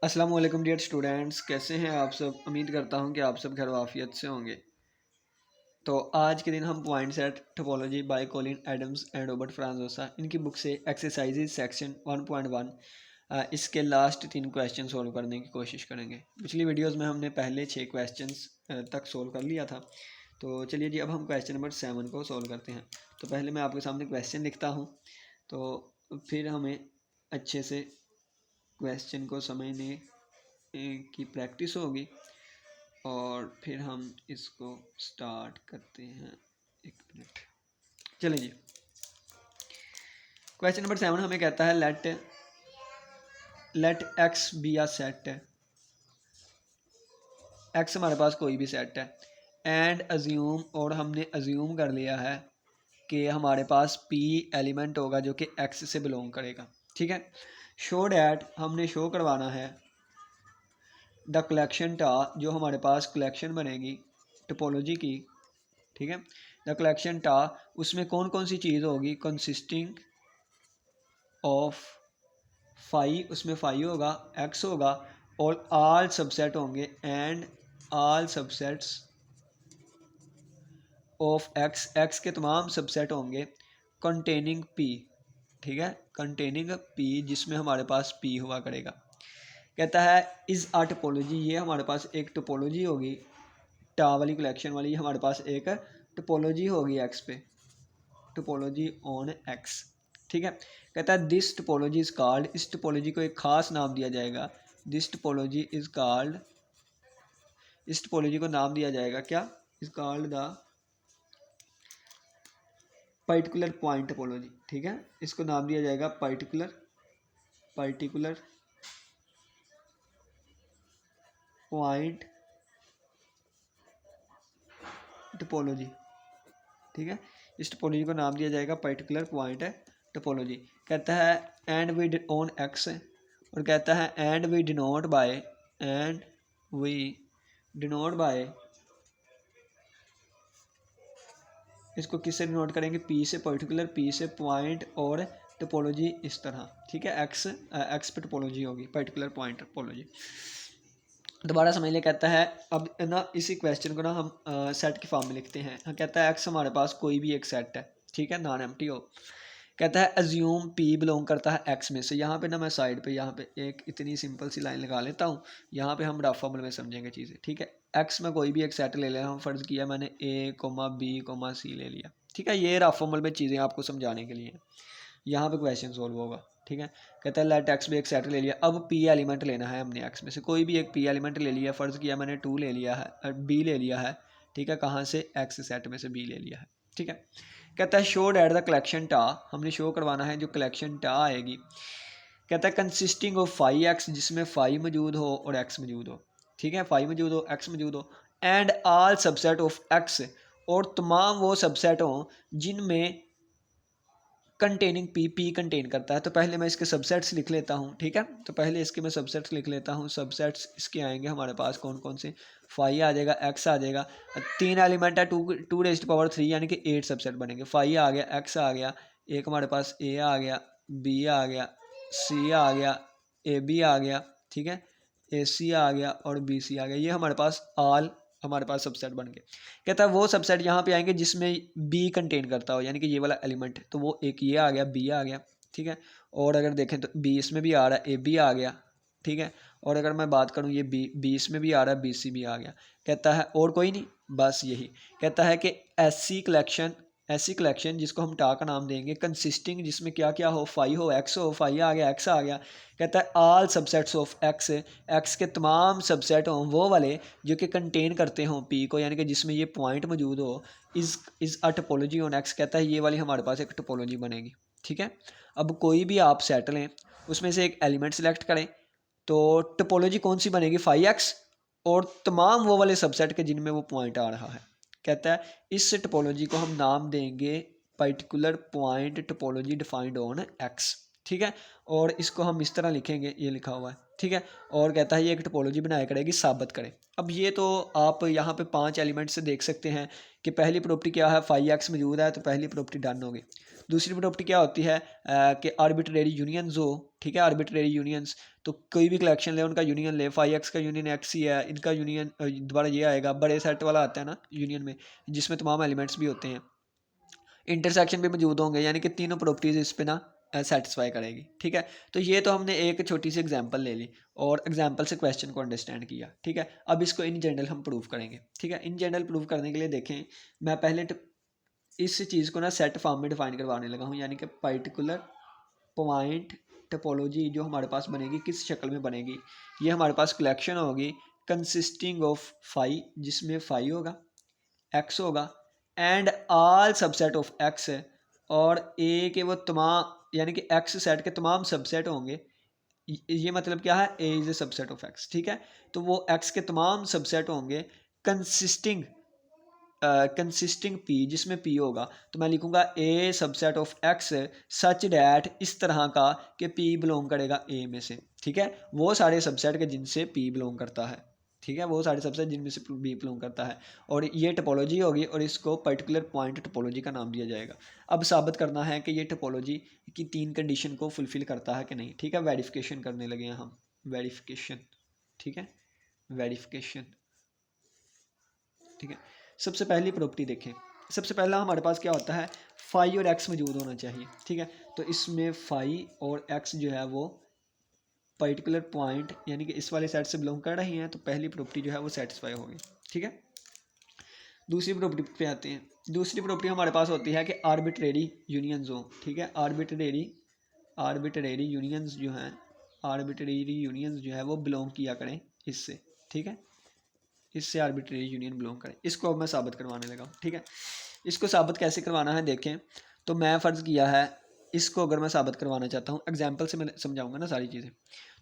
अस्सलाम वालेकुम dear students, कैसे हैं आप सब। उम्मीद करता हूं कि आप सब खैर वाफियत से होंगे। तो आज के दिन हम point set topology by Colin Adams and Robert Franzosa इनकी बुक से एक्सरसाइजेज सेक्शन 1.1 इसके लास्ट 3 क्वेश्चन सोल्व करने की कोशिश करेंगे। पिछली वीडियोस में हमने पहले 6 क्वेश्चंस तक सोल्व कर लिया था। तो चलिए जी, अब हम क्वेश्चन नंबर 7 को सोल्व करते हैं। तो पहले मैं आपके सामने क्वेश्चन लिखता हूँ, तो फिर हमें अच्छे से क्वेश्चन को समझने की प्रैक्टिस होगी और फिर हम इसको स्टार्ट करते हैं। एक मिनट, चलिए जी। क्वेश्चन नंबर 7 हमें कहता है लेट एक्स बी आ सेट है। एक्स हमारे पास कोई भी सेट है एंड अज्यूम, और हमने अज्यूम कर लिया है कि हमारे पास पी एलिमेंट होगा जो कि एक्स से बिलोंग करेगा। ठीक है। शो डैट, हमने शो करवाना है द कलेक्शन टा, जो हमारे पास कलेक्शन बनेगी टोपोलॉजी की। ठीक है। द कलेक्शन टा, उसमें कौन कौन सी चीज़ होगी, कंसिस्टिंग ऑफ फाइव, उसमें फाइव होगा, एक्स होगा और आल सबसेट होंगे and all subsets of x, x के तमाम सबसेट होंगे कंटेनिंग पी। ठीक है, कंटेनिंग पी, जिसमें हमारे पास पी हुआ करेगा। कहता है इज़ आ टोपोलॉजी, ये हमारे पास एक टोपोलॉजी होगी, टा वाली कलेक्शन वाली हमारे पास एक टोपोलॉजी होगी एक्स पे, टोपोलॉजी ऑन एक्स। ठीक है। कहता है दिस टोपोलॉजी इज कॉल्ड, इस टोपोलॉजी को एक खास नाम दिया जाएगा। दिस टोपोलॉजी इज कॉल्ड, इस टोपोलॉजी को नाम दिया जाएगा क्या, is called the particular point topology. ठीक है, इसको नाम दिया जाएगा पर्टिकुलर पॉइंट टोपोलॉजी। ठीक है, इस टोपोलॉजी को नाम दिया जाएगा पर्टिकुलर पॉइंट टोपोलॉजी। कहता है एंड वी ऑन एक्स, और कहता है and we denote by, and we denote by, इसको किससे डिनोट करेंगे, पी से, पर्टिकुलर पी से पॉइंट और टोपोलॉजी इस तरह। ठीक है, एक्स पे टोपोलॉजी होगी, पर्टिकुलर पॉइंट टोपोलॉजी। दोबारा समझ लिया। कहता है अब ना इसी क्वेश्चन को ना हम सेट की फॉर्म में लिखते हैं। कहता है एक्स हमारे पास कोई भी एक सेट है, ठीक है, नॉन एम्प्टी हो। कहता है अज्यूम पी बिलोंग करता है एक्स में से। यहाँ पे ना मैं साइड पे यहाँ पे एक इतनी सिंपल सी लाइन लगा लेता हूँ, यहाँ पे हम रफ फॉर्मूले में समझेंगे चीज़ें। ठीक है, एक्स में कोई भी एक सेट ले लिया, हम फर्ज किया मैंने ए कोमा बी कोमा सी ले लिया। ठीक है, ये रफ फॉर्मूले में चीज़ें आपको समझाने के लिए यहाँ पे क्वेश्चन सोल्व होगा। ठीक है, कहता है लेट एक्स भी एक सेट ले लिया, अब पी एलिमेंट लेना है हमने एक्स में से, कोई भी एक पी एलिमेंट ले लिया, फ़र्ज़ किया मैंने 2 ले लिया है, बी ले लिया है। ठीक है, कहाँ से, एक्स सेट में से बी ले लिया है। ठीक है, कहता है शो डैट द कलेक्शन टा, हमने शो करवाना है जो कलेक्शन टा आएगी। कहता है कंसिस्टिंग ऑफ फाइव एक्स, जिसमें फाइव मौजूद हो और एक्स मौजूद हो। ठीक है, फाइव मौजूद हो, एक्स मौजूद हो, and all subset of x, और तमाम वो सबसेट हों जिनमें कंटेनिंग पी कंटेन करता है। तो पहले मैं इसके सबसेट्स लिख लेता हूँ। ठीक है, तो पहले इसके मैं सबसेट्स लिख लेता हूँ। सबसेट्स इसके आएंगे हमारे पास कौन कौन से, फाइव आ जाएगा, एक्स आ जाएगा, 3 एलिमेंट है, 2⁻³ यानी कि 8 सबसेट बनेंगे। फाइव आ गया, एक्स आ गया, एक हमारे पास ए आ गया, बी आ गया, सी आ गया, ए बी आ गया। ठीक है, ए सी आ गया और बी सी आ गया। ये हमारे पास आल हमारे पास सबसेट बन गए। कहता है वो सबसेट यहाँ पे आएंगे जिसमें बी कंटेन करता हो, यानी कि ये वाला एलिमेंट, तो वो एक ये आ गया, बी आ गया। ठीक है, और अगर देखें तो बी इसमें भी आ रहा है, ए बी आ गया। ठीक है, और अगर मैं बात करूँ ये बी इसमें भी आ रहा है, बी सी भी आ गया। कहता है और कोई नहीं, बस यही। कहता है कि ऐसी कलेक्शन जिसको हम टा का नाम देंगे, कंसिस्टिंग, जिसमें क्या क्या हो, फाइव हो, एक्स हो, फाइव आ गया, एक्स आ गया। कहता है आल सबसेट्स ऑफ एक्स, एक्स के तमाम सबसेट हों वो वाले जो कि कंटेन करते हों पी को, यानी कि जिसमें ये पॉइंट मौजूद हो। Is a topology on x, कहता है ये वाली हमारे पास एक टोपोलॉजी बनेगी। ठीक है, अब कोई भी आप सेट लें, उसमें से एक एलिमेंट सेलेक्ट करें, तो टोपोलॉजी कौन सी बनेगी, 5x और तमाम वो वाले सबसेट के जिनमें वो पॉइंट आ रहा है। कहता है इस टोपोलॉजी को हम नाम देंगे particular point topology defined on X. ठीक है, और इसको हम इस तरह लिखेंगे, ये लिखा हुआ है। ठीक है, और कहता है ये एक टोपोलॉजी बनाया करेगी, साबित करें। अब ये तो आप यहाँ पे 5 एलिमेंट से देख सकते हैं कि पहली प्रॉपर्टी क्या है, 5x मौजूद है, तो पहली प्रॉपर्टी डन होगी। दूसरी प्रॉपर्टी क्या होती है कि आर्बिट्रेरी यूनियंस हो, ठीक है, आर्बिट्रेरी यूनियंस, तो कोई भी कलेक्शन ले उनका यूनियन ले, फाई एक्स का यूनियन एक्स ही है, इनका यूनियन दोबारा ये आएगा, बड़े सेट वाला आता है ना यूनियन में, जिसमें तमाम एलिमेंट्स भी होते हैं, इंटरसेक्शन भी मौजूद होंगे, यानी कि तीनों प्रॉपर्टीज इस पे ना सेटिस्फाई करेगी, ठीक है। तो ये तो हमने एक छोटी सी एग्जांपल ले ली और एग्जांपल से क्वेश्चन को अंडरस्टैंड किया, ठीक है। अब इसको इन जनरल हम प्रूव करेंगे, ठीक है। इन जनरल प्रूव करने के लिए देखें, मैं पहले इस चीज़ को ना सेट फॉर्म में डिफाइन करवाने लगा हूँ, यानी कि पर्टिकुलर पॉइंट टोपोलॉजी जो हमारे पास बनेगी किस शक्ल में बनेगी, ये हमारे पास कलेक्शन होगी कंसिस्टिंग ऑफ फाई, जिसमें फाई होगा, एक्स होगा, and all subset of x है, और ए के वो तमाम, यानी कि एक्स सेट के तमाम सबसेट होंगे, ये मतलब क्या है, A is a subset of X, ठीक है। तो वो एक्स के तमाम सबसेट होंगे कंसिस्टिंग कंसिस्टिंग पी, जिसमें पी होगा, तो मैं लिखूंगा A subset of X such that, इस तरह का कि पी बिलोंग करेगा ए में से, ठीक है, वो सारे सबसेट के जिनसे पी बिलोंग करता है, ठीक है, वो सारे सबसेट जिनमें से बी बिलोंग करता है, और ये टोपोलॉजी होगी और इसको पर्टिकुलर पॉइंट टोपोलॉजी का नाम दिया जाएगा। अब साबित करना है कि ये टोपोलॉजी की 3 कंडीशन को फुलफिल करता है कि नहीं, ठीक है। वेरिफिकेशन करने लगे हैं हम, वेरिफिकेशन, ठीक है, वेरिफिकेशन, ठीक है। सबसे पहली प्रॉपर्टी देखें, सबसे पहला हमारे पास क्या होता है, फाई और एक्स मौजूद होना चाहिए, ठीक है। तो इसमें फाई और एक्स जो है वो पर्टिकुलर पॉइंट यानी कि इस वाले सेट से बिलोंग कर रही हैं, तो पहली प्रॉपर्टी जो है वो सेटिस्फाई होगी, ठीक है। दूसरी प्रॉपर्टी पे आते हैं। दूसरी प्रॉपर्टी हमारे पास होती है कि आर्बिट्रेरी यूनियंस हो, ठीक है, आर्बिट्रेरी यूनियंस जो हैं, आर्बिट्रेरी यूनियंस जो है वो बिलोंग किया करें इससे, ठीक है, इससे आर्बिट्रेरी यूनियन बिलोंग करे। इसको अब मैं साबित करवाने लगा हूँ, ठीक है। इसको साबित कैसे करवाना है देखें, तो मैं फ़र्ज़ किया है, इसको अगर मैं साबित करवाना चाहता हूँ, एग्जाम्पल से मैं समझाऊंगा ना सारी चीज़ें,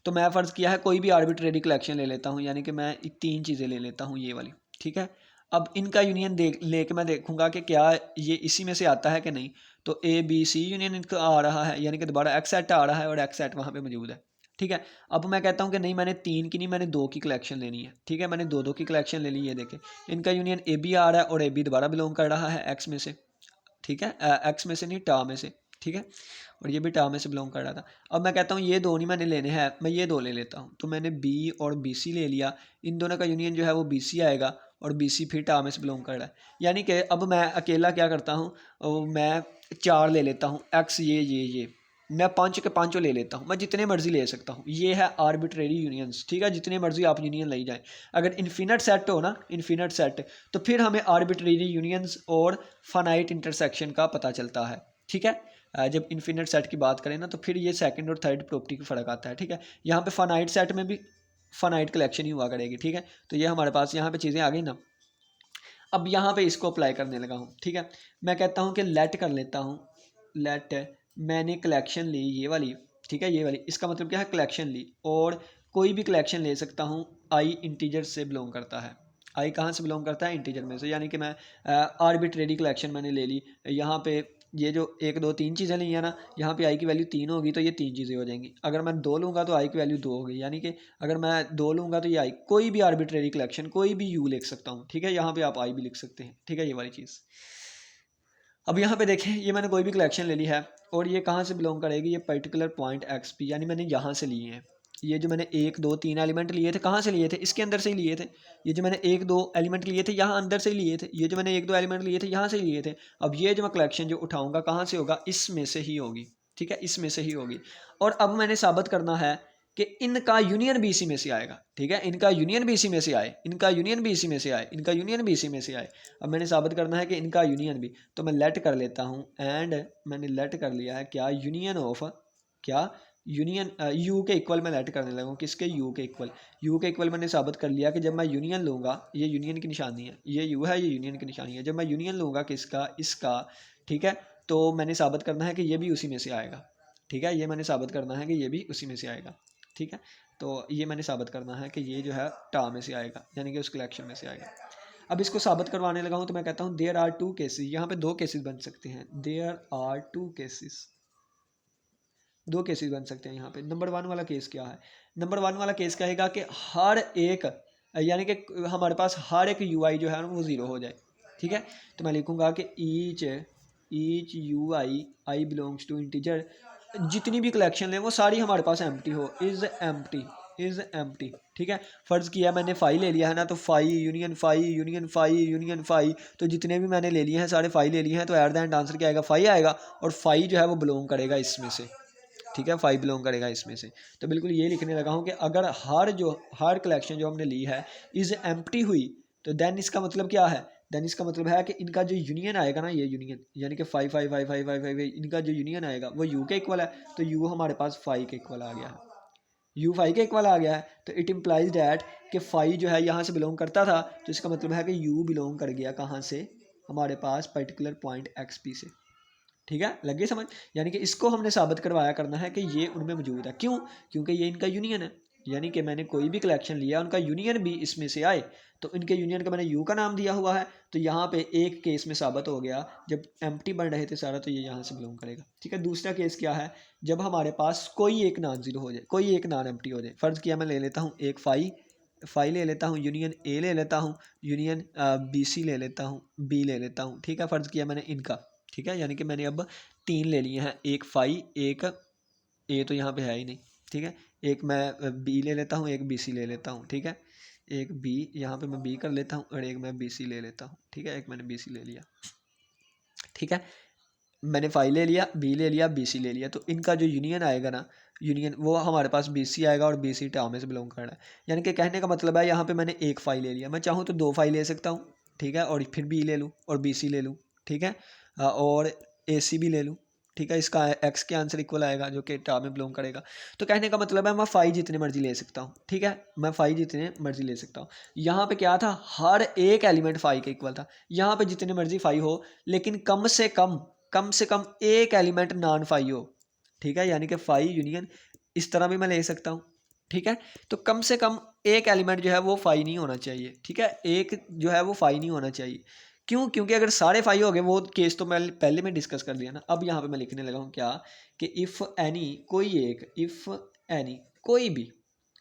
तो मैं फ़र्ज़ किया है कोई भी आर्बिट्रेरी कलेक्शन ले लेता हूँ, यानी कि मैं 3 चीज़ें ले लेता हूँ ये वाली, ठीक है। अब इनका यूनियन लेके मैं देखूंगा कि क्या ये इसी में से आता है कि नहीं, तो ए बी सी यूनियन इनका आ रहा है, यानी कि दोबारा एक्स सेट आ रहा है और एक्स सेट वहाँ पे मौजूद है, ठीक है। अब मैं कहता हूँ कि नहीं, मैंने 3 की नहीं, मैंने 2 की कलेक्शन लेनी है, ठीक है, मैंने 2 की कलेक्शन ले ली, ये देखें इनका यूनियन ए बी आ रहा है और ए बी दोबारा बिलोंग कर रहा है एक्स में से, ठीक है, एक्स में से नहीं टा में से, ठीक है, और ये भी टा में से बिलोंग कर रहा था। अब मैं कहता हूँ ये 2 नहीं मैंने लेने हैं, मैं ये 2 ले लेता हूँ, तो मैंने बी और बी सी ले लिया, इन दोनों का यूनियन जो है वो बी सी आएगा और बी सी फिर टा में से बिलोंग कर रहा है, यानी कि अब मैं अकेला क्या करता हूँ, मैं 4 ले लेता हूँ, एक्स ये मैं 5 के 5 ले लेता हूँ, मैं जितने मर्जी ले सकता हूँ, ये है आर्बिट्रेरी यूनियंस, ठीक है, जितने मर्जी आप यूनियन ले जाएं। अगर इन्फिनिट सेट हो ना, इन्फिनिट सेट, तो फिर हमें आर्बिट्रेरी यूनियंस और फाइनाइट इंटरसेक्शन का पता चलता है, ठीक है। जब इन्फिनिट सेट की बात करें ना, तो फिर ये सेकंड और थर्ड प्रॉपर्टी का फ़र्क आता है, ठीक है। यहाँ पे फाइनाइट सेट में भी फाइनाइट कलेक्शन ही हुआ करेगी, ठीक है। तो ये हमारे पास यहाँ पे चीज़ें आ गई ना। अब यहाँ पे इसको अप्लाई करने लगा हूँ, ठीक है। मैं कहता हूँ कि लेट कर लेता हूँ, लेट मैंने कलेक्शन ली ये वाली, ठीक है, ये वाली, इसका मतलब क्या है, कलेक्शन ली, और कोई भी कलेक्शन ले सकता हूँ, आई इंटीजर से बिलोंग करता है, आई कहाँ से बिलोंग करता है, इंटीजर में से, यानी कि मैं आर्बिट्रेरी कलेक्शन मैंने ले ली, यहाँ पे ये जो 1 2 3 चीज़ें ली है ना, यहाँ पे आई की वैल्यू 3 होगी तो ये 3 चीज़ें हो जाएंगी। अगर मैं 2 लूँगा तो आई की वैल्यू 2 होगी, यानी कि अगर मैं 2 लूँगा तो ये आई, कोई भी आर्बिट्रेरी कलेक्शन, कोई भी यू लिख सकता हूँ, ठीक है, यहाँ पे आप आई भी लिख सकते हैं, ठीक है, ये वाली चीज़। अब यहाँ पे देखें, ये मैंने कोई भी कलेक्शन ले ली है और ये कहाँ से बिलोंग करेगी, ये पर्टिकुलर पॉइंट एक्स पी, यानी मैंने यहाँ से लिए हैं, ये जो मैंने 1 2 3 एलिमेंट लिए थे, कहाँ से लिए थे, इसके अंदर से ही लिए थे। ये जो मैंने 1 2 एलिमेंट लिए थे यहाँ अंदर से ही लिए थे, ये जो मैंने 1 2 एलिमेंट लिए थे यहाँ से ही लिए थे। अब ये जो मैं कलेक्शन जो उठाऊंगा कहाँ से होगा, इसमें से ही होगी, ठीक है, इसमें से ही होगी। और अब मैंने साबित करना है कि इनका यूनियन भी इसी में से आएगा, ठीक है, इनका यूनियन भी इसी में से आए, इनका यूनियन भी इसी में से आए, इनका यूनियन भी इसी में से आए। अब मैंने साबित करना है कि इनका यूनियन भी, तो मैं लेट कर लेता हूँ, एंड मैंने लेट कर लिया है क्या, यूनियन ऑफ, क्या यूनियन, यू के इक्वल मैं लेट करने लगा हूँ, किसके, यू के इक्वल, यू के इक्वल मैंने साबित कर लिया कि जब मैं यूनियन लूँगा, ये यूनियन की निशानी है, ये यू है, ये यूनियन की निशानी है, जब मैं यूनियन लूँगा किसका, इसका, ठीक है, तो मैंने साबित करना है कि ये भी उसी में से आएगा, ठीक है, ये मैंने साबित करना है कि ये भी उसी में से आएगा, ठीक है। तो ये मैंने साबित करना है कि ये जो है टा में से आएगा, यानी कि उस कलेक्शन में से आएगा। अब इसको साबित करवाने लगा हूँ, तो मैं कहता हूँ देयर आर 2 केसेस, यहाँ पे 2 केसेस बन सकते हैं, देयर आर 2 केसेस, 2 केसेस बन सकते हैं यहाँ पे। नंबर 1 वाला केस क्या है, नंबर 1 वाला केस कहेगा कि हर एक, यानी कि हमारे पास हर एक UI जो है वो 0 हो जाए, ठीक है। तो मैं लिखूँगा कि each each U I belongs to integer, जितनी भी कलेक्शन है वो सारी हमारे पास एम्प्टी हो, इज़ एम्प्टी। ठीक है, फ़र्ज़ किया मैंने फाई ले लिया है ना, तो फाई यूनियन फाई, तो जितने भी मैंने ले लिए हैं सारे फाई ले लिए हैं, तो एट द एंड आंसर क्या आएगा, फाई आएगा। और फाई जो है वो बिलोंग करेगा इसमें से, ठीक है, फाई बिलोंग करेगा इसमें से। तो बिल्कुल ये लिखने लगा हूँ कि अगर हर कलेक्शन जो हमने ली है इज़ एम्प्टी हुई, तो देन इसका मतलब क्या है, देन इसका मतलब है कि इनका जो यूनियन आएगा ना, ये यूनियन यानी कि five five five five five five इनका जो यूनियन आएगा वो यू के इक्वल है, तो यू हमारे पास फाइव के इक्वल आ गया है, यू फाइव के इक्वल आ गया है। तो इट इम्प्लाइज डैट कि फाइव जो है यहाँ से बिलोंग करता था, तो इसका मतलब है कि यू बिलोंग कर गया कहाँ से, हमारे पास पर्टिकुलर पॉइंट एक्स पी से। ठीक है, लग गई समझ। यानी कि इसको हमने साबित करवाया करना है कि ये उनमें मौजूद है। क्यों? क्योंकि ये इनका यूनियन है, यानी कि मैंने कोई भी कलेक्शन लिया उनका यूनियन भी इसमें से आए, तो इनके यूनियन का मैंने यू का नाम दिया हुआ है। तो यहाँ पे एक केस में साबित हो गया, जब एम्प्टी बन रहे थे सारा, तो ये यहाँ से बिलोंग करेगा। ठीक है, दूसरा केस क्या है, जब हमारे पास कोई एक नॉन जीरो हो जाए, कोई एक नॉन एम्प्टी हो जाए। फ़र्ज़ किया मैं ले लेता हूँ एक फाई ले लेता हूँ, यूनियन ए ले लेता हूँ, यूनियन बी सी ले लेता हूँ, बी ले लेता हूँ। ठीक है, फ़र्ज़ किया मैंने इनका, ठीक है, यानी कि मैंने अब 3 ले लिए हैं, एक फाई, एक ए तो यहाँ पे है ही नहीं। ठीक है, एक मैं बी ले लेता हूँ, एक बी सी ले लेता हूँ। ठीक है, एक बी यहाँ पे मैं बी कर लेता हूँ और एक मैं बी सी ले लेता हूँ। ठीक है, एक मैंने बी सी ले लिया। ठीक है, मैंने फाई ले लिया, बी ले लिया, बी सी ले लिया, तो इनका जो यूनियन आएगा ना, यूनियन वो हमारे पास बी सी आएगा, और बी सी टाउ में से बिलोंग कर रहा है। यानी कि कहने का मतलब है यहाँ पे मैंने एक फाई ले लिया, मैं चाहूँ तो 2 फाई ले सकता हूँ। ठीक है, और फिर बी ले लूँ और बी सी ले लूँ। ठीक है, और ए सी भी ले लूँ। ठीक है, इसका एक्स के आंसर इक्वल आएगा जो कि टाउ में बिलोंग करेगा। तो कहने का मतलब है मैं फाई जितने मर्जी ले सकता हूँ। ठीक है, मैं फाई जितने मर्जी ले सकता हूँ। यहाँ पे क्या था, हर एक एलिमेंट फाई के इक्वल था। यहाँ पे जितने मर्जी फाई हो, लेकिन कम से कम एक एलिमेंट नॉन फाई हो। ठीक है, यानी कि फाई यूनियन इस तरह भी मैं ले सकता हूँ। ठीक है, तो कम से कम एक एलिमेंट जो है वो फाई नहीं होना चाहिए। ठीक है, एक जो है वो फाई नहीं होना चाहिए। क्यों? क्योंकि अगर सारे फाई हो गए, वो केस तो मैं पहले में डिस्कस कर दिया ना। अब यहाँ पे मैं लिखने लगा हूँ क्या, कि इफ़ एनी कोई एक, इफ़ एनी कोई भी,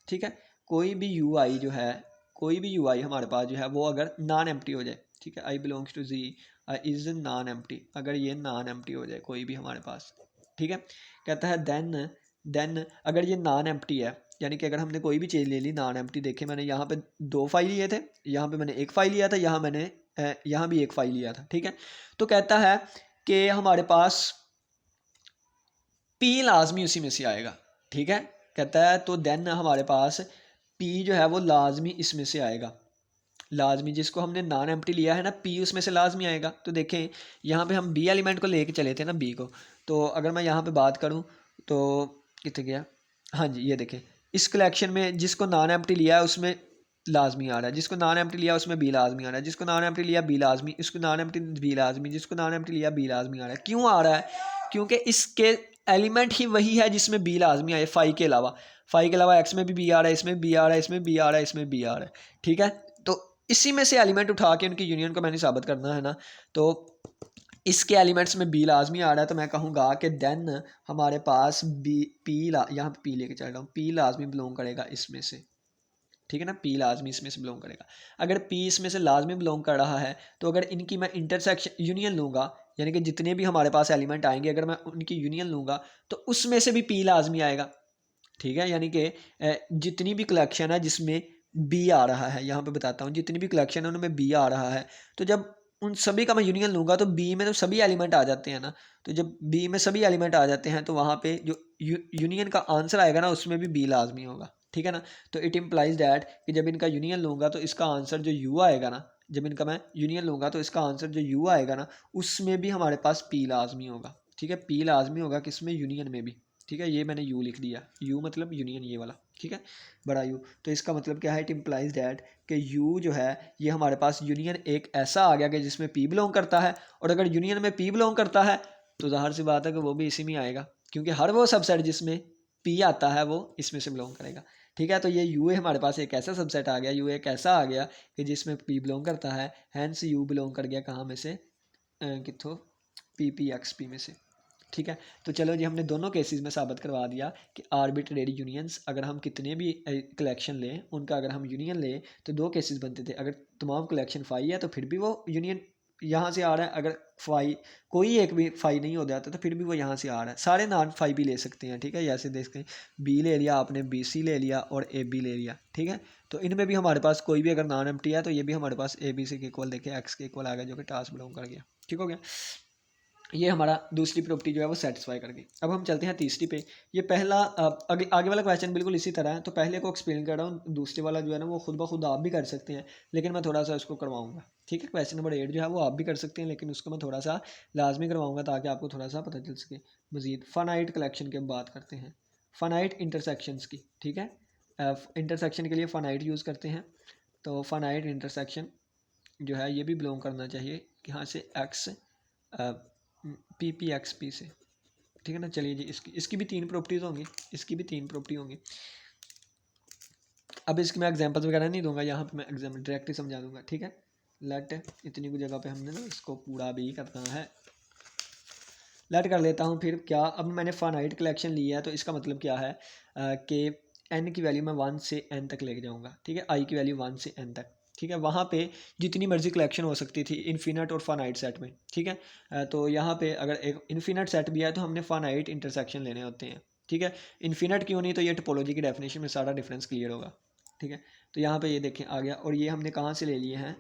ठीक है, कोई भी यू आई जो है, कोई भी यू आई हमारे पास जो है वो अगर नॉन एम्प्टी हो जाए। ठीक है, I belongs to G is non empty, अगर ये नॉन एम्प्टी हो जाए कोई भी हमारे पास। ठीक है, कहता है देन अगर ये नॉन एम्प्टी है, यानी कि अगर हमने कोई भी चीज़ ले ली नॉन एम्प्टी, देखे मैंने यहाँ पे 2 फाइल लिए थे, यहाँ पे मैंने एक फाइल लिया था, यहाँ भी एक फाइल लिया था। ठीक है, तो कहता है कि हमारे पास पी लाजमी उसी में से आएगा। ठीक है, कहता है तो देन हमारे पास पी जो है वो लाजमी इसमें से आएगा। लाजमी जिसको हमने नॉन एम्प्टी लिया है ना, पी उसमें से लाजमी आएगा। तो देखें यहाँ पे हम बी एलिमेंट को लेके चले थे ना, बी को, तो अगर मैं यहाँ पे बात करूँ तो कितने गया, हाँ जी, ये देखें इस कलेक्शन में जिसको नॉन एम्प्टी लिया है उसमें लाजमी आ रहा है, जिसको नॉन एम्प्टी लिया उसमें बी लाजमी आ रहा है, जिसको नॉन एम्प्टी लिया बी लाजमी, इसको नॉन एम्प्टी बी लाजमी, जिसको नॉन एम्प्टी लिया बी लाजमी आ रहा है। क्यों आ रहा है? क्योंकि इसके एलिमेंट ही वही है जिसमें बी लाजमी आए, फाई के अलावा एक्स में भी बी आ रहा है, इसमें बी आ रहा है, इसमें बी आ रहा है, इसमें बी आ रहा है। ठीक है, तो इसी में से एलिमेंट उठा के उनकी यूनियन को मैंने साबित करना है ना, तो इसके एलिमेंट्स में बी लाजमी आ रहा है, तो मैं कहूँगा कि देन हमारे पास यहाँ पे पी लेके चल रहा हूँ, पी लाजमी बिलोंग करेगा इसमें से। ठीक है ना, पी लाजमी इसमें से बिलोंग करेगा। अगर पी इसमें से लाजमी बिलोंग कर रहा है, तो अगर इनकी मैं इंटरसेक्शन यूनियन लूँगा, यानी कि जितने भी हमारे पास एलिमेंट आएंगे अगर मैं उनकी यूनियन लूँगा, तो उसमें से भी पी लाजमी आएगा। ठीक है, यानी कि जितनी भी कलेक्शन है जिसमें बी आ रहा है, यहाँ पे बताता हूँ, जितनी भी कलेक्शन है उनमें बी आ रहा है, तो जब उन सभी का मैं यूनियन लूँगा तो बी में तो सभी एलिमेंट आ जाते हैं ना, तो जब बी में सभी एलिमेंट आ जाते हैं तो वहाँ पे जो यूनियन का आंसर आएगा ना उसमें भी बी लाजमी होगा। ठीक है ना, तो इट इम्प्लाइज डैट कि जब इनका यूनियन लूँगा तो इसका आंसर जो यू आएगा ना, जब इनका मैं यूनियन लूँगा तो इसका आंसर जो यू आएगा ना, उसमें भी हमारे पास पी लाजमी होगा। ठीक है, पी लाजमी होगा किसमें, यूनियन में भी। ठीक है, ये मैंने यू लिख दिया, यू मतलब यूनियन ये वाला। ठीक है, बड़ा यू, तो इसका मतलब क्या है, इट इम्प्लाइज डैट कि यू जो है ये हमारे पास यूनियन एक ऐसा आ गया कि जिसमें पी बिलोंग करता है, और अगर यूनियन में पी बिलोंग करता है तो ज़ाहिर सी बात है कि वो भी इसी में आएगा, क्योंकि हर वो सबसेट जिसमें पी आता है वो इसमें से बिलोंग करेगा। ठीक है, तो ये यू हमारे पास एक ऐसा सबसेट आ गया, यू एक ऐसा आ गया कि जिसमें पी बिलोंग करता है, हैंस यू बिलोंग कर गया कहाँ में से, कितों, पी एक्स पी में से। ठीक है, तो चलो जी, हमने दोनों केसेस में साबित करवा दिया कि आर्बिट्रेरी यूनियंस, अगर हम कितने भी कलेक्शन लें उनका अगर हम यूनियन लें तो 2 केसेस बनते थे। अगर तमाम कलेक्शन फाई है तो फिर भी वो यूनियन यहाँ से आ रहा है, अगर फाई कोई एक भी फाई नहीं हो जाता तो फिर भी वो यहाँ से आ रहा है, सारे नॉन फाई भी ले सकते हैं, ठीक है। जैसे देखते हैं बी ले लिया आपने, बी सी ले लिया और ए बी ले लिया, ठीक है। तो इनमें भी हमारे पास कोई भी अगर नॉन एम्प्टी है तो ये भी हमारे पास ए बी सी के इक्वल देखे एक्स के इक्वल आ गया, जो कि टास्क बिलोंग कर गया, ठीक हो गया। ये हमारा दूसरी प्रॉपर्टी जो है वो सेटिस्फाई कर गई। अब हम चलते हैं तीसरी पे। ये पहला आगे वाला क्वेश्चन बिल्कुल इसी तरह है, तो पहले को एक्सप्लेन कर रहा हूँ, दूसरे वाला जो है ना वो खुद ब खुद आप भी कर सकते हैं, लेकिन मैं थोड़ा सा उसको करवाऊंगा, ठीक है। क्वेश्चन नंबर 8 जो है वो आप भी कर सकते हैं, लेकिन उसको मैं थोड़ा सा लाजमी करवाऊंगा ताकि आपको थोड़ा सा पता चल सके मजीद। फाइनाइट कलेक्शन की बात करते हैं, फाइनाइट इंटरसेक्शंस की, ठीक है। इंटरसेक्शन के लिए फाइनाइट यूज़ करते हैं, तो फाइनाइट इंटरसेक्शन जो है ये भी बिलोंग करना चाहिए यहाँ से x P P X P से, ठीक है ना। चलिए जी, इसकी भी 3 प्रॉपर्टीज़ होंगी, इसकी भी 3 प्रॉपर्टी होंगी। अब इसकी मैं एग्जांपल्स वगैरह नहीं दूंगा, यहाँ पे मैं एग्जाम्पल डायरेक्टली समझा दूंगा, ठीक है। लेट इतनी कुछ जगह पे हमने ना इसको पूरा भी करना है। लेट कर लेता हूँ फिर क्या, अब मैंने फाइनाइट कलेक्शन लिया है तो इसका मतलब क्या है कि एन की वैल्यू मैं 1 से एन तक लेके जाऊँगा, ठीक है। आई की वैल्यू 1 से एन तक, ठीक है। वहाँ पे जितनी मर्जी कलेक्शन हो सकती थी इन्फिनिट और फाइनाइट सेट में, ठीक है। तो यहाँ पे अगर एक इन्फिनिट सेट भी है तो हमने फाइनाइट इंटरसेक्शन लेने होते हैं, ठीक है। इन्फिनिट क्यों नहीं, तो ये टोपोलॉजी की डेफिनेशन में सारा डिफरेंस क्लियर होगा, ठीक है। तो यहाँ पे ये देखें आ गया, और ये हमने कहाँ से ले लिए हैं,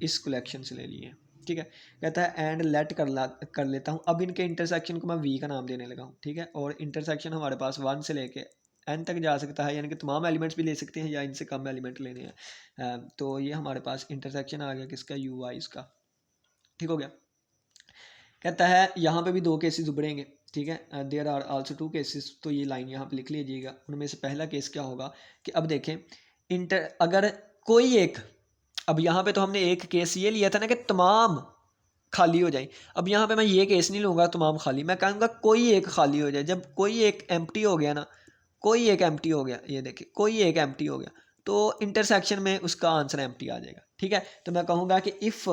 इस कलेक्शन से ले लिए हैं, ठीक है। कहता है एंड लेट कर लेता हूँ। अब इनके इंटरसेक्शन को मैं वी का नाम देने लगा हूँ, ठीक है। और इंटरसेक्शन हमारे पास 1 से लेके एन तक जा सकता है, यानी कि तमाम एलिमेंट्स भी ले सकते हैं या इनसे कम एलिमेंट लेने हैं। तो ये हमारे पास इंटरसेक्शन आ गया किसका, यू आई इसका, ठीक हो गया। कहता है यहाँ पे भी 2 केसेस उभरेंगे, ठीक है। देयर आर आल्सो 2 केसेस, तो ये लाइन यहाँ पे लिख लीजिएगा। उनमें से पहला केस क्या होगा कि अब देखें अगर कोई एक, अब यहाँ पे तो हमने एक केस ये लिया था ना कि तमाम खाली हो जाए। अब यहाँ पे मैं ये केस नहीं लूँगा तमाम खाली, मैं कहूँगा कोई एक खाली हो जाए। जब कोई एक एम्प्टी हो गया ना, कोई एक एम्प्टी हो गया, ये देखिए कोई एक एम्प्टी हो गया, तो इंटरसेक्शन में उसका आंसर एम्प्टी आ जाएगा, ठीक है। तो मैं कहूँगा कि if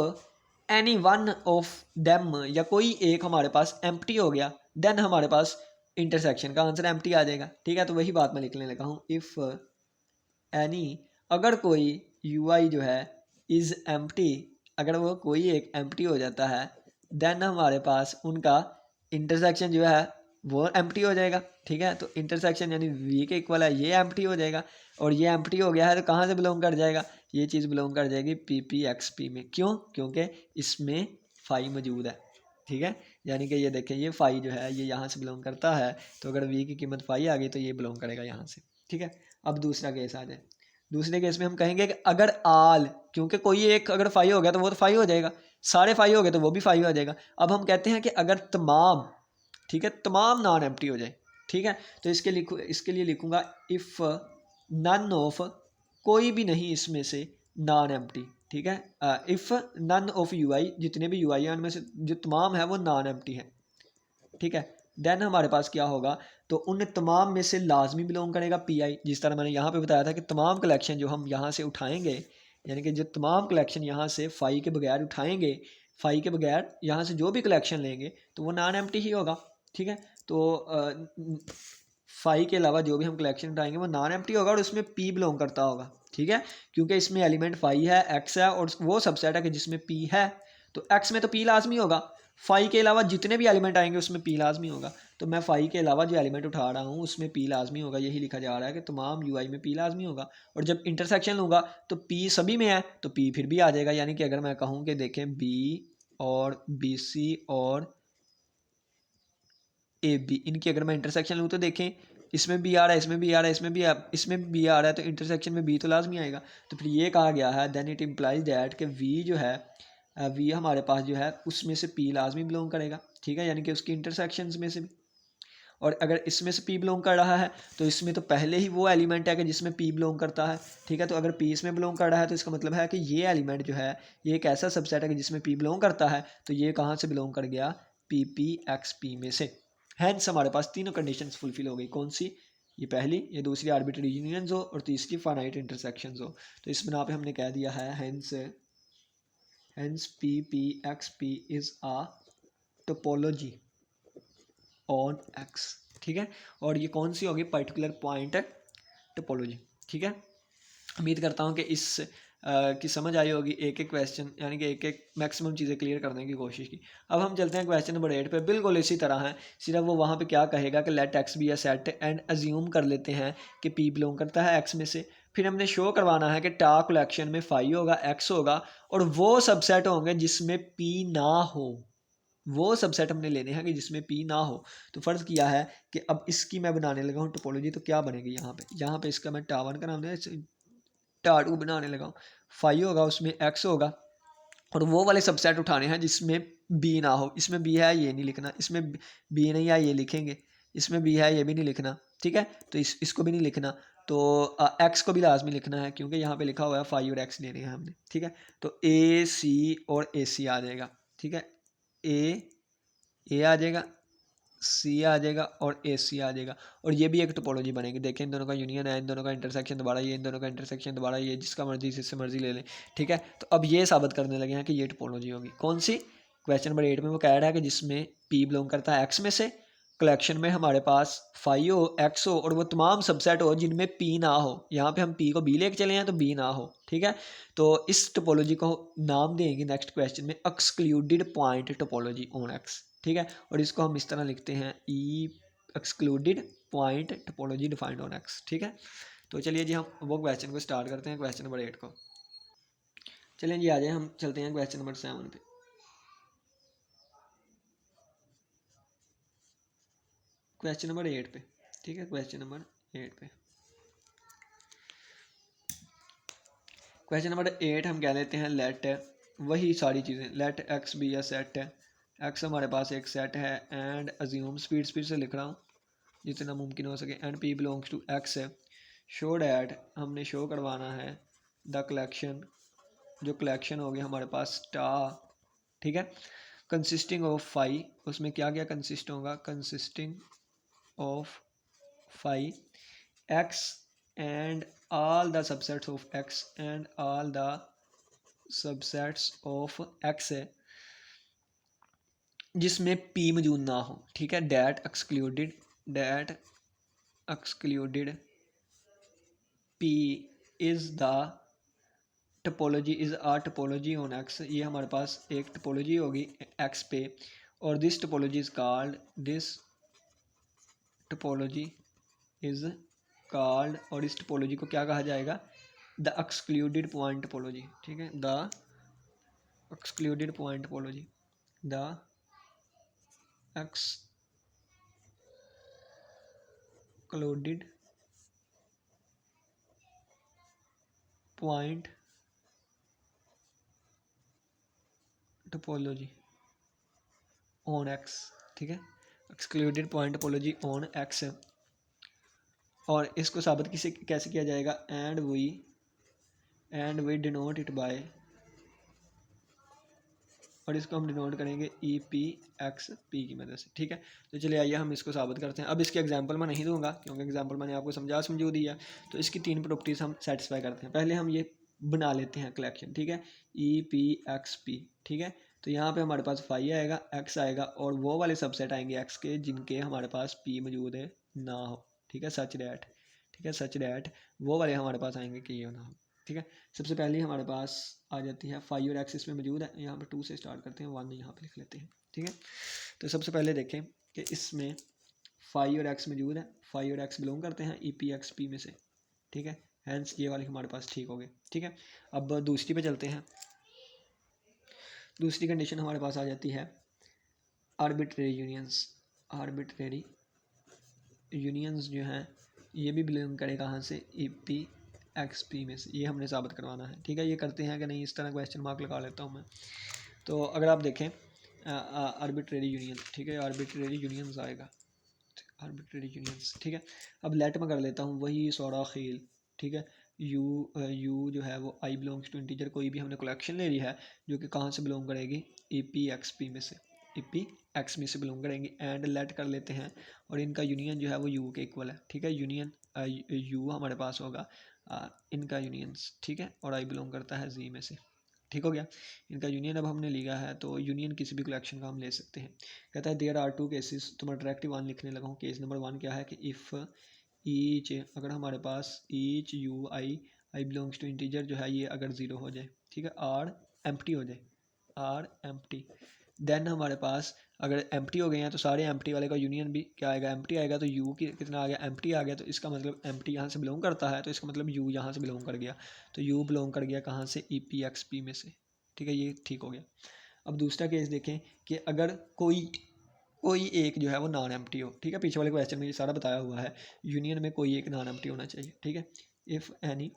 any one of them, या कोई एक हमारे पास एम्प्टी हो गया, देन हमारे पास इंटरसेक्शन का आंसर एम्प्टी आ जाएगा, ठीक है। तो वही बात मैं लिखने लगा हूँ, इफ़ एनी, अगर कोई यू आई जो है इज़ एम्प्टी, अगर वो कोई एक एम्प्टी हो जाता है, देन हमारे पास उनका इंटरसेक्शन जो है वो एम्प्टी हो जाएगा, ठीक है। तो इंटरसेक्शन यानी वी के इक्वल है, ये एम्प्टी हो जाएगा, और ये एम्प्टी हो गया है तो कहाँ से बिलोंग कर जाएगा, ये चीज़ बिलोंग कर जाएगी पी पी एक्स पी में। क्यों, क्योंकि इसमें फाई मौजूद है, ठीक है। यानी कि ये देखें ये फाई जो है ये यहाँ से बिलोंग करता है, तो अगर वी की कीमत फाई आ गई तो ये बिलोंग करेगा यहाँ से, ठीक है। अब दूसरा केस आ जाए। दूसरे केस में हम कहेंगे कि अगर आल, क्योंकि कोई एक अगर फाई हो गया तो वो तो फाई हो जाएगा, सारे फाई हो गए तो वो भी फाई हो जाएगा। अब हम कहते हैं कि अगर तमाम, ठीक है, तमाम नॉन एम्प्टी हो जाए, ठीक है। तो इसके लिए लिखूंगा इफ़ नन ऑफ, कोई भी नहीं इसमें से नॉन एम्प्टी, ठीक है। इफ़ नन ऑफ यू आई, जितने भी यू आई हैं उनमें से जो तमाम है वो नॉन एम्प्टी है, ठीक है। देन हमारे पास क्या होगा, तो उन तमाम में से लाजमी बिलोंग करेगा पी आई, जिस तरह मैंने यहाँ पे बताया था कि तमाम कलेक्शन जो हम यहाँ से उठाएंगे, यानी कि जो तमाम कलेक्शन यहाँ से फाई के बगैर उठाएंगे, फाई के बगैर यहाँ से जो भी कलेक्शन लेंगे तो वो नॉन एम्प्टी ही होगा, ठीक है। तो फाई के अलावा जो भी हम कलेक्शन उठाएंगे वो नॉन एम्प्टी होगा और उसमें पी बिलोंग करता होगा, ठीक है। क्योंकि इसमें एलिमेंट फाई है, एक्स है और वो सबसेट है कि जिसमें पी है, तो एक्स में तो पी लाजमी होगा, फाई के अलावा जितने भी एलिमेंट आएंगे उसमें पी लाजमी होगा। तो मैं फाई के अलावा जो एलिमेंट उठा रहा हूँ उसमें पी लाजमी होगा, यही लिखा जा रहा है कि तमाम यूआई में पी लाजमी होगा। और जब इंटरसेक्शन लूँगा तो पी सभी में है तो पी फिर भी आ जाएगा। यानी कि अगर मैं कहूँ कि देखें बी और बी सी और ए बी, इनकी अगर मैं इंटरसेक्शन लूँ तो देखें इसमें बी आ रहा है, इसमें भी आ रहा है, इसमें बी आ रहा है, तो इंटरसेक्शन में बी तो लाजमी आएगा। तो फिर ये कहा गया है देन इट इम्प्लाइज दैट कि वी जो है वी हमारे पास जो है उसमें से पी लाजमी बिलोंग करेगा, ठीक है। यानी कि उसकी इंटरसेक्शंस में से भी, और अगर इसमें से पी बिलोंग कर रहा है तो इसमें तो पहले ही वो एलिमेंट है कि जिसमें पी बिलोंग करता है, ठीक है। तो अगर पी इसमें बिलोंग कर रहा है तो इसका मतलब है कि ये एलिमेंट जो है ये एक ऐसा सबसेट है कि जिसमें पी बिलोंग करता है, तो ये कहाँ से बिलोंग कर गया, पी पी एक्स पी में से। हैंस हमारे पास तीनों कंडीशंस फुलफिल हो गई। कौन सी, ये पहली, ये दूसरी आर्बिट्ररी यूनियंस हो और तीसरी फाइनाइट इंटरसेक्शंस हो। तो इस बिना पे हमने कह दिया है hence P P X P is a topology on X, ठीक है। और ये कौन सी होगी, पर्टिकुलर पॉइंट टोपोलॉजी, ठीक है। उम्मीद करता हूँ कि इस की समझ आई होगी एक एक क्वेश्चन, यानी कि एक एक मैक्सिमम चीज़ें क्लियर करने की कोशिश की। अब हम चलते हैं क्वेश्चन नंबर 8 पे, बिल्कुल इसी तरह है, सिर्फ वो वहाँ पे क्या कहेगा कि let X be a set and assume कर लेते हैं कि पी बिलोंग करता है एक्स में से। फिर हमने शो करवाना है कि टा कलेक्शन में फाई होगा, एक्स होगा, और वो सबसेट होंगे जिसमें पी ना हो। वो सबसेट हमने लेने हैं कि जिसमें पी ना हो। तो फ़र्ज़ किया है कि अब इसकी मैं बनाने लगा हूँ टोपोलॉजी, तो क्या बनेगी यहाँ पे इसका मैं टा 1 का नाम दिया, टा 2 बनाने लगा हूँ। फाई होगा, उसमें एक्स होगा, और वो वाले सबसेट उठाने हैं जिसमें बी ना हो। इसमें बी है ये नहीं लिखना, इसमें बी नहीं है ये लिखेंगे, इसमें बी है ये भी नहीं लिखना, ठीक है। तो इसको भी नहीं लिखना, तो एक्स को भी लाजमी लिखना है क्योंकि यहाँ पे लिखा हुआ है फाइव और एक्स लेने हैं हमने, ठीक है। तो ए सी और ए सी आ जाएगा, ठीक है। ए आ जाएगा, सी आ जाएगा और ए सी आ जाएगा, और ये भी एक टोपोलॉजी बनेगी। देखें इन दोनों का यूनियन है, इन दोनों का इंटरसेक्शन दोबारा ये, इन दोनों का इंटरसेक्शन दोबारा ये, जिसका मर्जी जिससे मर्जी ले लें, ठीक है। तो अब ये साबित करने लगे हैं कि ये टोपोलॉजी होगी। कौन सी? क्वेश्चन नंबर 8 में वो कह रहा है कि जिसमें पी बिलोंग करता है एक्स में से, कलेक्शन में हमारे पास फाइव हो, एक्स हो, और वो तमाम सबसेट हो जिनमें पी ना हो। यहाँ पे हम पी को बी लेके चले हैं तो बी ना हो, ठीक है। तो इस टोपोलॉजी को नाम देंगे नेक्स्ट क्वेश्चन में excluded point topology on X, ठीक है। और इसको हम इस तरह लिखते हैं E excluded point topology defined on X, ठीक है। तो चलिए जी हम वो क्वेश्चन को स्टार्ट करते हैं, क्वेश्चन नंबर 8 को। चलिए जी आ जाए, हम चलते हैं क्वेश्चन नंबर 7 पे। क्वेश्चन नंबर 8 पे, ठीक है। क्वेश्चन नंबर 8 पे, क्वेश्चन नंबर 8 हम कह लेते हैं लेट, वही सारी चीज़ें, let X be a set है। एक्स हमारे पास एक सेट है, एंड अज्यूम, स्पीड से लिख रहा हूँ जितना मुमकिन हो सके, and P belongs to X है। शो डैट, हमने शो करवाना है द कलेक्शन, जो कलेक्शन होगी हमारे पास टा, ठीक है, कंसिस्टिंग ऑफ फाई, उसमें क्या क्या कंसिस्ट होगा, consisting of phi X and all the subsets of x and all the subsets of x है जिसमें p मौजूद ना हो, ठीक है। That excluded p is the topology, is a topology on x, ये हमारे पास एक टोपोलॉजी होगी x पे, और this topology is called, this topology is called, और इस टोपोलॉजी को क्या कहा जाएगा, द एक्सक्लूडेड पॉइंट टोपोलॉजी, ठीक है। The excluded point topology, the excluded point topology on X, ठीक है। Excluded point topology on X, और इसको साबित कैसे किया जाएगा, and we denote it by, और इसको हम डिनोट करेंगे ई पी एक्स पी की मदद से, ठीक है। तो चलिए आइए हम इसको साबित करते हैं। अब इसके एग्जांपल मैं नहीं दूंगा क्योंकि एग्जांपल मैंने आपको समझा दिया। तो इसकी 3 प्रॉपर्टीज़ हम सेटिस्फाई करते हैं। पहले हम ये बना लेते हैं कलेक्शन, ठीक है, ई पी एक्स पी, ठीक है। तो यहाँ पे हमारे पास फाई आएगा, एक्स आएगा, और वो वाले सबसेट आएंगे एक्स के जिनके हमारे पास पी मौजूद है ना हो, ठीक है, सच डैट, ठीक है, सच डैट वो वाले हमारे पास आएंगे कि ये ना हो, ठीक है। सबसे पहले हमारे पास आ जाती है फाइव और एक्स इसमें मौजूद है, यहाँ पर 2 से स्टार्ट करते हैं, 1 यहाँ पे लिख लेते हैं, ठीक है। तो सबसे पहले देखें कि इसमें फाइव और एक्स मौजूद है, फाइव और एक्स बिलोंग करते हैं ई पी एक्स पी में से, ठीक है। हैंस ये वाले हमारे पास ठीक हो गए, ठीक है। अब दूसरी पे चलते हैं। दूसरी कंडीशन हमारे पास आ जाती है आर्बिट्रेरी यूनियंस। आर्बिट्रेरी यूनियंस जो हैं ये भी बिलोंग करे कहाँ से, ई पी एक्स पी में से, ये हमने साबित करवाना है, ठीक है। ये करते हैं कि नहीं, इस तरह क्वेश्चन मार्क लगा लेता हूँ मैं। तो अगर आप देखें आर्बिट्रेरी यूनियन, ठीक है, आर्बिट्रेरी यूनियंस आएगा, आर्बिट्रेरी यूनियंस, ठीक है। अब लेट में कर लेता हूँ वही सौरा खेल, ठीक है। यू जो है वो आई बिलोंग्स टू इंटीजर, कोई भी हमने कलेक्शन ले ली है जो कि कहाँ से बिलोंग करेगी, ई पी एक्स पी में से, ई पी एक्स में से बिलोंग करेंगी, एंड लेट कर लेते हैं, और इनका यूनियन जो है वो यू के इक्वल है, ठीक है। यूनियन यू हमारे पास होगा इनका यूनियंस, ठीक है, और आई बिलोंग करता है जी में से, ठीक हो गया। इनका यूनियन अब हमने लिया है, तो यूनियन किसी भी कलेक्शन का हम ले सकते हैं। कहता है देयर आर 2 केसेस, तो मैं डायरेक्टिव 1 लिखने लगा हूँ। केस नंबर 1 क्या है कि इफ़ ईच, अगर हमारे पास each U I I belongs to integer जो है ये अगर 0 हो जाए, ठीक है, आर एम्प्टी हो जाए, आर एम्प्टी, देन हमारे पास अगर एम्प्टी हो गए हैं तो सारे एम्प्टी वाले का यूनियन भी क्या आएगा, एम्प्टी आएगा। तो यू की कितना आ गया, एम्प्टी आ गया, तो इसका मतलब एम्प्टी यहाँ से बिलोंग करता है, तो इसका मतलब यू यहाँ से बिलोंग कर गया, तो यू बिलोंग कर गया कहाँ से, ई पी एक्स पी में से, ठीक है, ये ठीक हो गया। अब दूसरा केस देखें कि अगर कोई एक जो है वो नॉन एम्प्टी हो, ठीक है, पीछे वाले क्वेश्चन में ये सारा बताया हुआ है, यूनियन में कोई एक नॉन एम्प्टी होना चाहिए, ठीक है। If any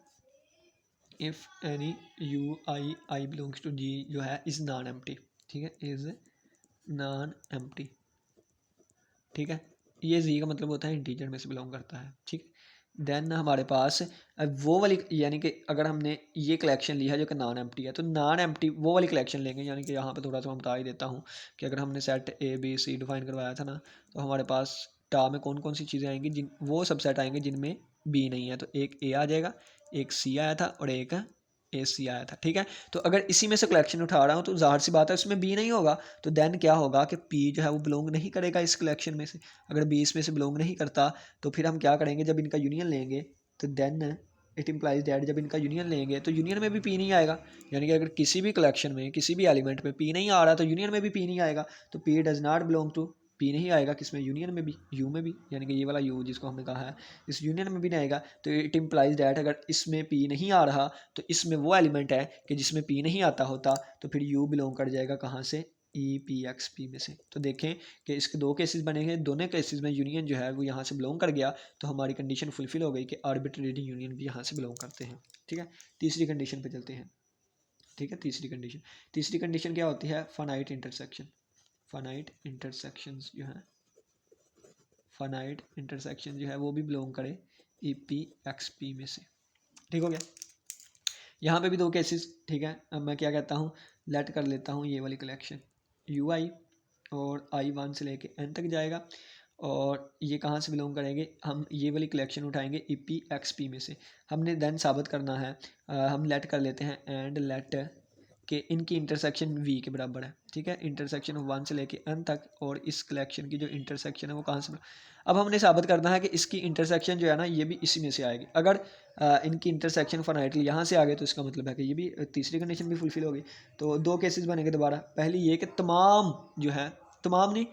U I belongs to G जो है इज़ नॉन एम्प्टी, ठीक है, इज़ नॉन एम्प्टी, ठीक है, ये जी का मतलब होता है इंटीजर में से बिलोंग करता है, ठीक। देन हमारे पास वो वाली, यानी कि अगर हमने ये कलेक्शन लिया है जो कि नॉन एम्प्टी है, तो नॉन एम्प्टी वो वाली कलेक्शन लेंगे, यानी कि यहाँ पे थोड़ा सा मैं बता ही देता हूँ कि अगर हमने set A B C define करवाया था ना, तो हमारे पास टा में कौन कौन सी चीज़ें आएंगी, जिन वो सबसेट आएंगे जिनमें बी नहीं है, तो एक ए आ जाएगा, एक सी आया था और एक ए सी आया था, ठीक है। तो अगर इसी में से कलेक्शन उठा रहा हूँ तो ज़ाहिर सी बात है उसमें बी नहीं होगा, तो देन क्या होगा कि पी जो है वो बिलोंग नहीं करेगा इस कलेक्शन में से। अगर बी इसमें से बिलोंग नहीं करता तो फिर हम क्या करेंगे, जब इनका यूनियन लेंगे तो देन इट इम्प्लाइज दैट जब इनका यूनियन लेंगे तो यूनियन में भी पी नहीं आएगा, यानी कि अगर किसी भी कलेक्शन में किसी भी एलिमेंट में पी नहीं आ रहा तो यूनियन में भी पी नहीं आएगा, तो P does not belong to, P नहीं आएगा किसमें, यूनियन में भी, यू में भी, यानी कि ये वाला यू जिसको हमने कहा है इस यूनियन में भी नहीं आएगा। तो इट इम्प्लाइज दैट अगर इसमें पी नहीं आ रहा तो इसमें वो एलिमेंट है कि जिसमें पी नहीं आता होता, तो फिर यू बिलोंग कर जाएगा कहाँ से, ई पी एक्स पी में से। तो देखें कि इसके दो केसेस बनेंगे, दोनों केसेस में यूनियन जो है वो यहाँ से बिलोंग कर गया, तो हमारी कंडीशन फुलफिल हो गई कि आर्बिट्रेरी यूनियन भी यहाँ से बिलोंग करते हैं, ठीक है। तीसरी कंडीशन पे चलते हैं, ठीक है। तीसरी कंडीशन क्या होती है, फाइनाइट इंटरसेक्शन। फाइनाइट इंटरसेक्शंस जो है, फाइनाइट इंटरसेक्शन जो है वो भी बिलोंग करे ई पी एक्स पी में से, ठीक हो गया। यहाँ पे भी दो केसेस, ठीक है। अब मैं क्या कहता हूँ, लेट कर लेता हूँ ये वाली कलेक्शन यू आई, और आई 1 से लेके एन तक जाएगा, और ये कहाँ से बिलोंग करेंगे, हम ये वाली कलेक्शन उठाएंगे ई पी एक्स पी में से। हमने देन साबित करना है, हम लेट कर लेते हैं एंड लेट कि इनकी इंटरसेक्शन वी के बराबर है, ठीक है, इंटरसेक्शन 1 से लेके एन तक, और इस कलेक्शन की जो इंटरसेक्शन है वो कहाँ से, अब हमने साबित करना है कि इसकी इंटरसेक्शन जो है ना ये भी इसी में से आएगी। अगर इनकी इंटरसेक्शन फाइनाइटली यहाँ से आ गए तो इसका मतलब है कि ये भी तीसरी कंडीशन भी फुलफिल होगी। तो दो केसेस बनेंगे दोबारा, पहली ये कि तमाम जो है, तमाम नहीं,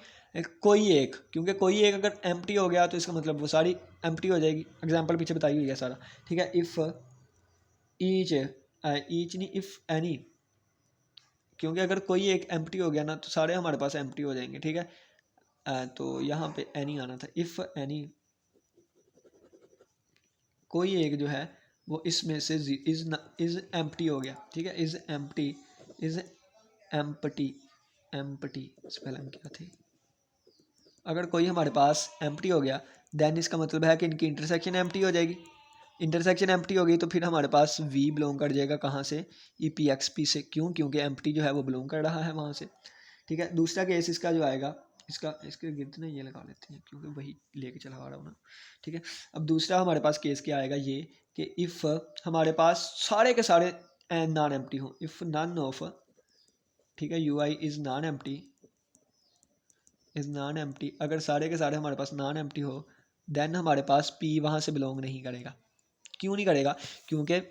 कोई एक, क्योंकि कोई एक अगर एम्प्टी हो गया तो इसका मतलब वो सारी एम्प्टी हो जाएगी। एग्जाम्पल पीछे बताई हुई है सारा, ठीक है। इफ़ ईच नहीं, इफ़ एनी, क्योंकि अगर कोई एक एम्प्टी हो गया ना तो सारे हमारे पास एम्प्टी हो जाएंगे, ठीक है। तो यहाँ पे एनी आना था, इफ़ एनी, कोई एक जो है वो इसमें से इज़ एम्प्टी हो गया, ठीक है, is empty, is empty, empty spelling क्या थी, अगर कोई हमारे पास एम्प्टी हो गया देन इसका मतलब है कि इनकी इंटरसेक्शन एम्प्टी हो जाएगी। इंटरसेक्शन एम्प्टी होगी तो फिर हमारे पास वी बिलोंग कर जाएगा कहाँ से, ई पी एक्स पी से, क्यों, क्योंकि एम्प्टी जो है वो बिलोंग कर रहा है वहाँ से, ठीक है। दूसरा केस इसका जो आएगा, इसके गिर्द ना ये लगा लेते हैं क्योंकि वही लेके चला आ रहा हूँ ना, ठीक है। अब दूसरा हमारे पास केस क्या आएगा, ये कि इफ़ हमारे पास सारे के सारे नॉन एम्प्टी हो, इफ़ नन ऑफ, ठीक है, you I is non empty, is non empty, अगर सारे के सारे हमारे पास नॉन एम्प्टी हो देन हमारे पास पी वहाँ से बिलोंग नहीं करेगा। क्यों नहीं करेगा, क्योंकि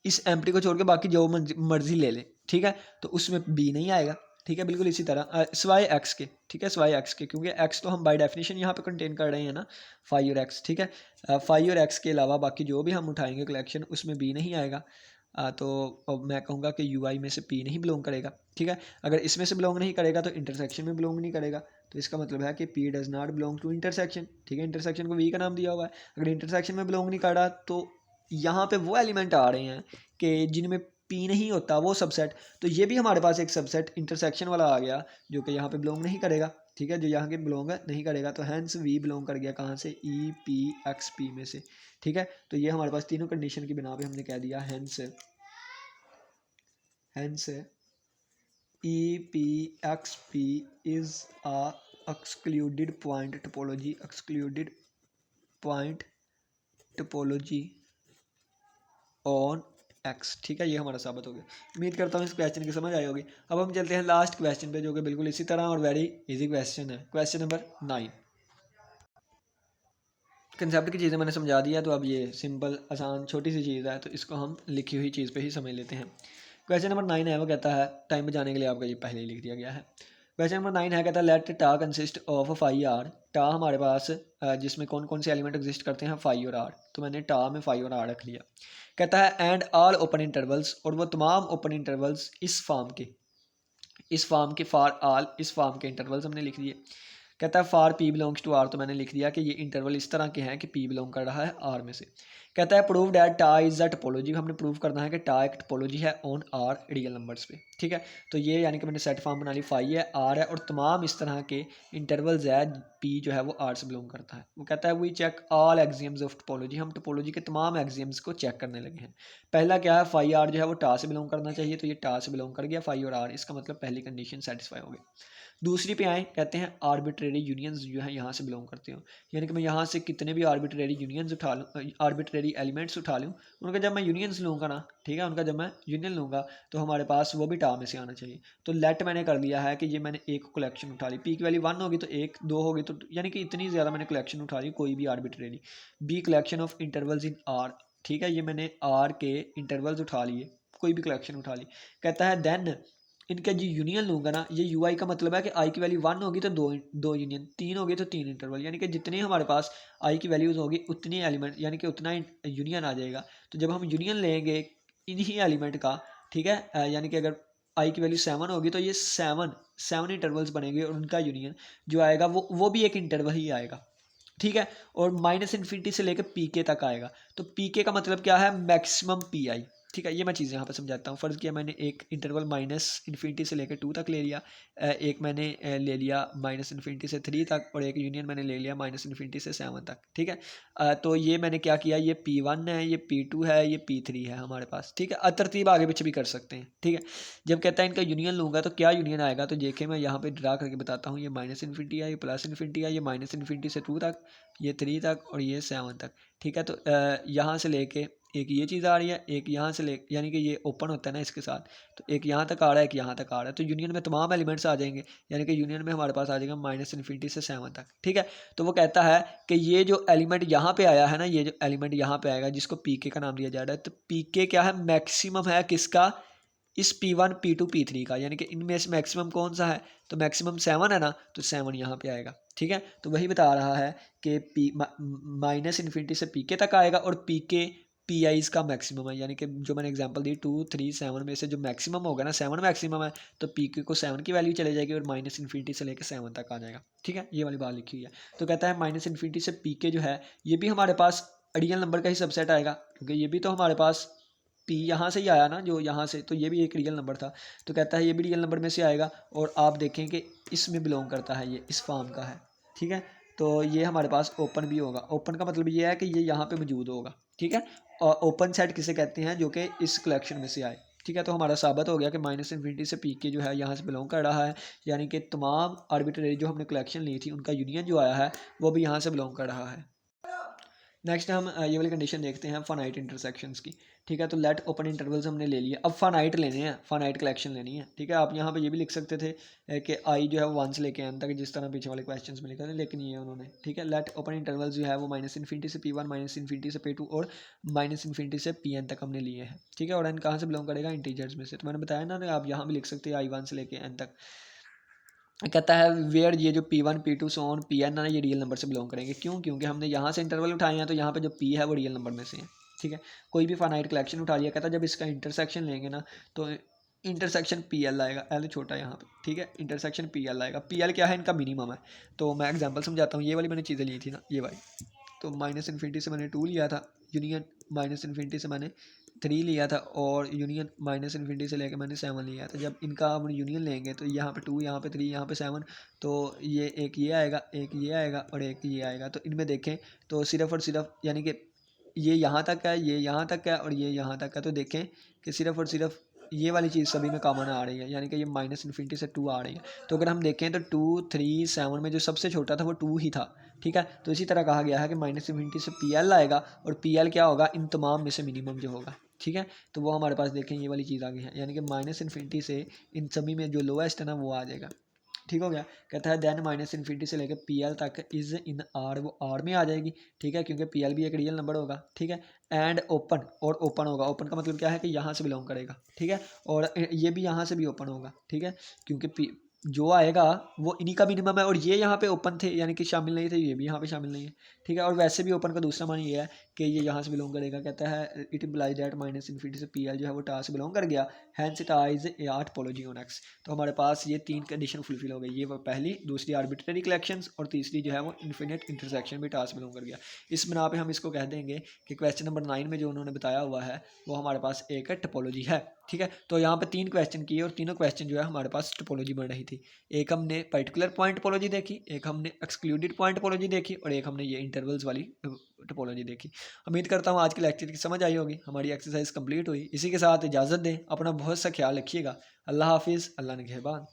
इस एम्प्टी को छोड़ के बाकी जो मर्जी ले ले, ठीक है, तो उसमें बी नहीं आएगा, ठीक है। बिल्कुल इसी तरह स्वाई एक्स के, ठीक है, स्वाई एक्स के, क्योंकि एक्स तो हम बाय डेफिनेशन यहाँ पे कंटेन कर रहे हैं ना, फाइव और एक्स, ठीक है। फाइव और एक्स के अलावा बाकी जो भी हम उठाएंगे कलेक्शन उसमें बी नहीं आएगा। तो मैं कहूँगा कि यू आई में से पी नहीं बिलोंग करेगा, ठीक है। अगर इसमें से बिलोंग नहीं करेगा तो इंटरसेक्शन में बिलोंग नहीं करेगा, तो इसका मतलब है कि P does not belong to intersection, ठीक है। इंटरसेक्शन को वी का नाम दिया हुआ है, अगर इंटरसेक्शन में बिलोंग नहीं कर रहा तो यहाँ पे वो एलिमेंट आ रहे हैं कि जिनमें पी नहीं होता वो सबसेट, तो ये भी हमारे पास एक सबसेट इंटरसेक्शन वाला आ गया जो कि यहाँ पे बिलोंग नहीं करेगा, ठीक है, जो यहाँ के बिलोंग नहीं करेगा, तो हैंस वी बिलोंग कर गया कहाँ से, ई पी एक्स पी में से, ठीक है। तो ये हमारे पास तीनों कंडीशन की बिना पे हमने कह दिया hence E P X P is a excluded point topology, excluded point topology on X, ठीक है। ये हमारा साबित हो गया। उम्मीद करता हूँ इस क्वेश्चन की समझ आई होगी। अब हम चलते हैं लास्ट क्वेश्चन पे जो कि बिल्कुल इसी तरह और वेरी इजी क्वेश्चन है, क्वेश्चन नंबर 9। कंसेप्ट की चीज़ें मैंने समझा दिया, तो अब ये सिंपल आसान छोटी सी चीज़ है, तो इसको हम लिखी हुई चीज़ पे ही समझ लेते हैं। क्वेश्चन नंबर 9 है, वो कहता है, टाइम बचाने के लिए आपका ये पहले ही लिख दिया गया है। क्वेश्चन नंबर 9 है, कहता है लेट टा कंसिस्ट ऑफ 5 आर। टा हमारे पास जिसमें कौन कौन से एलिमेंट एग्जिस्ट करते हैं, 5 और आर, तो मैंने टा में 5 और आर रख लिया। कहता है एंड ऑल ओपन इंटरवल्स, और वो तमाम ओपन इंटरवल्स इस फॉर्म के फॉर ऑल इस फॉर्म के इंटरवल्स हमने लिख दिए। कहता है for P belongs to R, तो मैंने लिख दिया कि ये इंटरवल इस तरह के हैं कि पी बिलोंग कर रहा है आर में से। कहता है प्रूव डैट टा इज अ टोपोलॉजी, हमने प्रूव करना है कि टा एक टोपोलॉजी है ऑन आर रियल नंबर्स पे, ठीक है। तो ये यानी कि मैंने सेट फॉर्म बना ली, फाई है, आर है, और तमाम इस तरह के इंटरवल्स है, पी जो है वो आर से बिलोंग करता है। वो कहता है we check all axioms of topology, हम टोपोलॉजी के तमाम एक्सियम्स को चेक करने लगे हैं। पहला क्या है, फाई आर जो है वो टा से बिलोंग करना चाहिए, तो ये टा से बिलोंग कर गया फाई और आर, इसका मतलब पहली कंडीशन सेटिस्फाई हो गई। दूसरी पे आए, कहते हैं आर्बिट्रेरी यूनियंस जो है यहाँ से बिलोंग करते हो, यानी कि मैं यहाँ से कितने भी आर्बिट्रेरी यूनियंस उठा लूँ, आर्बिट्रेरी एलिमेंट्स उठा लूँ, उनका जब मैं यूनियंस लूँगा ना, ठीक है, उनका जब मैं यूनियन लूँगा तो हमारे पास वो भी टा में से आना चाहिए। तो लेट मैंने कर लिया है कि ये मैंने एक कलेक्शन उठा ली, पी की वैल्यू 1 होगी तो 1, 2 होगी तो, यानी कि इतनी ज़्यादा मैंने कलेक्शन उठा ली कोई भी arbitrary. B collection of intervals in R, ठीक है, ये मैंने आर के इंटरवल्स उठा लिए, कोई भी कलेक्शन उठा ली। कहता है देन इनका जो यूनियन लूँगा ना, ये यू आई का मतलब है कि आई की वैल्यू 1 होगी तो दो यूनियन, 3 होगी तो 3 इंटरवल, यानी कि जितनी हमारे पास आई की वैल्यूज़ होगी उतनी एलिमेंट, यानी कि उतना यूनियन आ जाएगा। तो जब हम यूनियन लेंगे इन्हीं एलिमेंट का, ठीक है, यानी कि अगर आई की वैल्यू 7 होगी तो ये 7 इंटरवल्स बनेंगे, और उनका यूनियन जो आएगा वो भी एक इंटरवल ही आएगा, ठीक है। और माइनस इन्फिनिटी से लेकर पी के तक आएगा। तो पी के का मतलब क्या है, मैक्सिमम पी आई, ठीक है। ये मैं चीज़ें यहाँ पर समझाता हूँ। फ़र्ज़ किया मैंने एक इंटरवल माइनस इन्फिनिटी से लेकर 2 तक ले लिया, एक मैंने ले लिया माइनस इन्फिनिटी से 3 तक, और एक यूनियन मैंने ले लिया माइनस इन्फिनिटी से 7 तक, ठीक है। तो ये मैंने क्या किया, ये P1 है, ये P2 है, ये P3 है हमारे पास, ठीक है। तरतीब आगे पीछे भी कर सकते हैं, ठीक है। जब कहता है इनका यूनियन लूँगा तो क्या यूनियन आएगा, तो देखें मैं यहाँ पे ड्रा करके बताता हूँ। ये माइनस इन्फिनिटी है, ये प्लस इन्फिनिटी है, ये माइनस इन्फिनिटी से 2 तक, ये 3 तक, और ये 7 तक, ठीक है। तो यहाँ से लेके एक ये चीज़ आ रही है, एक यहाँ से ले, यानी कि ये ओपन होता है ना इसके साथ, तो एक यहाँ तक आ रहा है, एक यहाँ तक आ रहा है, तो यूनियन में तमाम एलिमेंट्स आ जाएंगे, यानी कि यूनियन में हमारे पास आ जाएगा माइनस इन्फिनिटी से 7 तक, ठीक है। तो वो कहता है कि ये जो एलिमेंट यहाँ पे आया है ना, ये जो एलिमेंट यहाँ पे आएगा जिसको पी के का नाम दिया जा रहा है, तो पी के क्या है, मैक्सिमम है किसका, इस P1 P2 P3 का, यानी कि इनमें से मैक्सिमम कौन सा है, तो मैक्सिमम 7 है ना, तो 7 यहाँ पे आएगा, ठीक है। तो वही बता रहा है कि पी माइनस इन्फिनिटी से पी के तक आएगा, और पी के पी आई इसका मैक्सिमम है, यानी कि जो मैंने एग्जांपल दी 2 3 7 में से जो मैक्सिमम होगा ना, 7 मैक्सिमम है, तो पी के को 7 की वैल्यू चले जाएगी, और माइनस इन्फिनिटी से लेकर 7 तक आ जाएगा, ठीक है। ये वाली बात लिखी हुई है। तो कहता है माइनस इन्फिनिटी से पी के जो है ये भी हमारे पास रियल नंबर का ही सबसेट आएगा, क्योंकि ये भी तो हमारे पास पी यहाँ से ही आया ना, जो यहाँ से, तो ये भी एक रियल नंबर था। तो कहता है ये भी रियल नंबर में से आएगा, और आप देखें कि इसमें बिलोंग करता है, ये इस फॉर्म का है, ठीक है। तो ये हमारे पास ओपन भी होगा, ओपन का मतलब ये है कि ये यहाँ पे मौजूद होगा, ठीक है। और ओपन सेट किसे कहते हैं, जो कि इस कलेक्शन में से आए, ठीक है। तो हमारा साबित हो गया कि माइनस इन्फिनिटी से पी के जो है यहाँ से बिलोंग कर रहा है, यानी कि तमाम आर्बिट्रेरी जो हमने कलेक्शन ली थी उनका यूनियन जो आया है वो भी यहाँ से बिलोंग कर रहा है। नेक्स्ट हम ये वाली कंडीशन देखते हैं फाइनाइट इंटरसेक्शंस की, ठीक है। तो लेट ओपन इंटरवल्स हमने ले लिया, अब फाइनाइट लेने हैं, फाइनाइट कलेक्शन लेनी है, ठीक है। आप यहाँ पे ये भी लिख सकते थे कि आई जो है वो 1 से लेके n तक, जिस तरह पीछे वाले क्वेश्चंस में लिखा था, लेकिन ये उन्होंने, ठीक है। लेट ओपन इंटरवल्स जो है वो माइनस इन्फिनिटी से P1 माइनस इन्फिनिटी से P2 और माइनस इन्फिनिटी से Pn तक हमने लिए हैं, ठीक है। और n कहाँ से बिलोंग करेगा, इंटीजर्स में से। तो मैंने बताया ना, आप यहाँ भी लिख सकते हैं I1 से लेके n तक। कहता है वेयर ये जो P1 P2 so on Pn ना, ये रियल नंबर से बिलोंग करेंगे, क्यों, क्योंकि हमने यहाँ से इंटरवल उठाए हैं, तो यहाँ पे जो P है वो रियल नंबर में से है, ठीक है। कोई भी फाइनाइट कलेक्शन उठा लिया, कहता है जब इसका इंटरसेक्शन लेंगे ना, तो इंटरसेक्शन PL आएगा, L छोटा है यहाँ पे, ठीक है। इंटरसेक्शन PL आएगा, PL क्या है, इनका मिनिमम है। तो मैं एग्जाम्पल समझाता हूँ, ये वाली मैंने चीज़ें ली थी ना, ये वाली, तो माइनस इन्फिनिटी से मैंने 2 लिया था, यूनियन माइनस इन्फिनिटी से मैंने 3 लिया था, और यूनियन माइनस इन्फिनिटी से लेकर मैंने 7 लिया था। जब इनका हम यूनियन लेंगे तो यहाँ पे 2, यहाँ पे 3, यहाँ पे 7, तो ये एक ये आएगा, एक ये आएगा, और एक ये आएगा। तो इनमें देखें तो सिर्फ और सिर्फ, यानी कि ये यहाँ तक है, ये यहाँ तक है, और ये यहाँ तक है। तो देखें कि सिर्फ और सिर्फ ये वाली चीज़ सभी में कॉमन आ रही है, यानी कि ये माइनस इन्फिनिटी से 2 आ रही है। तो अगर हम देखें तो 2 3 7 में जो सबसे छोटा था वो 2 ही था, ठीक है। तो इसी तरह कहा गया है कि माइनस इन्फिनिटी से PL आएगा, और PL क्या होगा, इन तमाम में से मिनिमम जो होगा, ठीक है। तो वो हमारे पास देखें ये वाली चीज़ आ गई है, यानी कि माइनस इन्फिनिटी से इन सभी में जो लोएस्ट है ना वो आ जाएगा, ठीक हो गया। कहता है देन माइनस इन्फिनिटी से लेकर पी एल तक इज इन आर, वो आर में आ जाएगी, ठीक है, क्योंकि पी एल भी एक रियल नंबर होगा, ठीक है। एंड ओपन, और ओपन होगा, ओपन का मतलब क्या है कि यहाँ से बिलोंग करेगा, ठीक है, और ये भी यहाँ से भी ओपन होगा, ठीक है, क्योंकि पी जो आएगा वो इन्हीं का मिनिमम है, और ये यहाँ पे ओपन थे यानी कि शामिल नहीं थे, ये भी यहाँ पे शामिल नहीं है, ठीक है। और वैसे भी ओपन का दूसरा मान ये है कि ये यहाँ से बिलोंग करेगा। कहता है it implies that minus infinity से पी एल जो है वो टार से बिलोंग कर गया, hence it is a R topology on X. तो हमारे पास ये 3 कंडीशन फुलफिल हो गई, ये वो पहली, दूसरी आर्बिट्ररी कलेक्शंस, और तीसरी जो है वो इन्फिनिट इंटरसेक्शन भी टार से बिलोंग कर गया। इस बिना पे हम इसको कह देंगे कि क्वेश्चन नंबर 9 में जो उन्होंने बताया हुआ है वो हमारे पास एक टोपोलॉजी है, ठीक है। तो यहाँ पे 3 क्वेश्चन किए और तीनों क्वेश्चन जो है हमारे पास टोपोलॉजी बन रही थी। एक हमने पर्टिकुलर पॉइंट टोपोलॉजी देखी, एक हमने एक्सक्लूडेड पॉइंट टोपोलॉजी देखी, और एक हमने ये इंटरवल्स वाली टोपोलॉजी देखी। उम्मीद करता हूँ आज के लेक्चर की समझ आई होगी, हमारी एक्सरसाइज कंप्लीट हुई। इसी के साथ इजाज़त दें, अपना बहुत सा ख्याल रखिएगा। अल्लाह हाफिज़, अल्लाह निगहबान।